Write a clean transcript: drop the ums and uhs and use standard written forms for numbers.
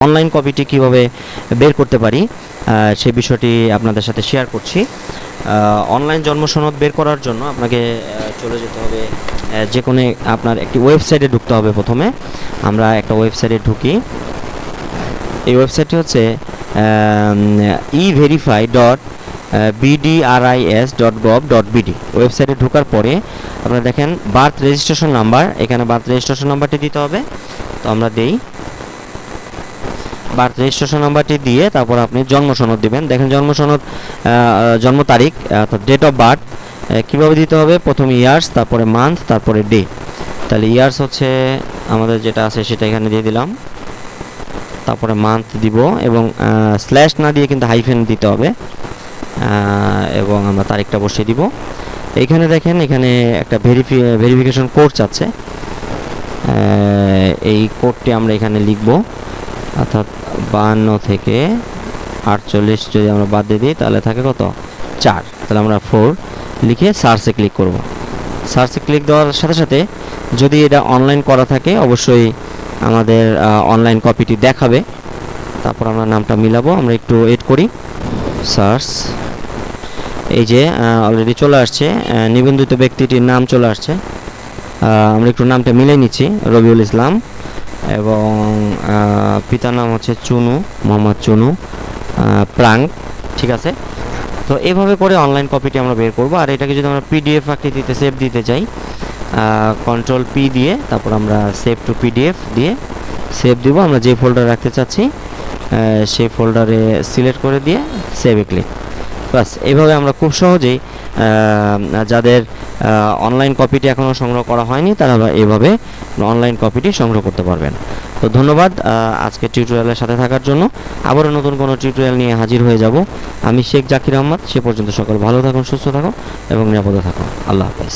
Online কপিটি কিভাবে বের করতে পারি সেই বিষয়টি আপনাদের সাথে শেয়ার করছি। অনলাইন জন্ম সনদ বের করার জন্য আপনাকে চলে যেতে হবে যে কোনো আপনার একটি ওয়েবসাইটে ঢুকতে হবে। প্রথমে আমরা একটা ওয়েবসাইটে ঢুকি। এই ওয়েবসাইটটি হচ্ছে everify.bdris.gov.bd। ওয়েবসাইটে ঢোকার পরে আপনারা দেখেন বার্থ রেজিস্ট্রেশন নাম্বার, এখানে বার্থ রেজিস্ট্রেশন নাম্বারটি দিতে হবে। তো আমরা দেই, বার্থ রেজিস্ট্রেশন নাম্বারটি দিয়ে তারপর আপনি জন্ম সনদ দেবেন। দেখেন জন্ম সনদ, জন্ম তারিখ অর্থাৎ ডেট অফ বার্থ কীভাবে দিতে হবে, প্রথমে ইয়ার্স, তারপরে মান্থ, তারপরে ডে। তাহলে ইয়ার্স হচ্ছে আমাদের যেটা আছে সেটা এখানে দিয়ে দিলাম, তারপরে মান্থ দিব এবং স্ল্যাশ না দিয়ে কিন্তু হাইফেন দিতে হবে, এবং আমরা তারিখটা বসিয়ে দিব। এইখানে দেখেন এখানে একটা ভেরিফিকেশন কোড আছে, এই কোডটি আমরা এখানে লিখব, অর্থাৎ 52 থেকে 48 যদি আমরা বাদ দিয়ে দিই তাহলে থাকে কত, 4। তাহলে আমরা 4 লিখে সার্চে ক্লিক করব। সার্চে ক্লিক দেওয়ার সাথে সাথে যদি এটা অনলাইন করা থাকে অবশ্যই আমাদের অনলাইন কপিটি দেখাবে। তারপর আমরা নামটা মিলাবো, আমরা একটু এড করি, সার্চ, এই যে অলরেডি চলে আসছে, নিবন্ধিত ব্যক্তিটির নাম চলে আসছে। আমরা একটু নামটা মিলিয়ে নিচ্ছি, রবিউল ইসলাম, এবং পিতার নাম হচ্ছে চুনু, মোহাম্মদ চুনু প্রাঙ্ক, ঠিক আছে। তো এভাবে করে অনলাইন কপিটি আমরা বের করব। আর এটাকে যদি আমরা পিডিএফ আকৃতিতে সেভ দিতে চাই, কন্ট্রোল পি দিয়ে তারপর আমরা সেভ টু পিডিএফ দিয়ে সেভ দিব। আমরা যে ফোল্ডার রাখতে চাচ্ছি সেই ফোল্ডারে সিলেক্ট করে দিয়ে সেভে ক্লিক, বাস। এইভাবে আমরা খুব সহজেই যাদের অনলাইন কপিটি এখনও সংগ্রহ করা হয়নি তারা এইভাবে অনলাইন কপিটি সংগ্রহ করতে পারবেন। তো ধন্যবাদ আজকে টিউটোরিয়ালের সাথে থাকার জন্য। আবারও নতুন কোনো টিউটোরিয়াল নিয়ে হাজির হয়ে যাব। আমি শেখ জাকির আহমদ। সে পর্যন্ত সকল ভালো থাকুন, সুস্থ থাকুন এবং নিরাপদে থাকুন। আল্লাহ হাফেজ।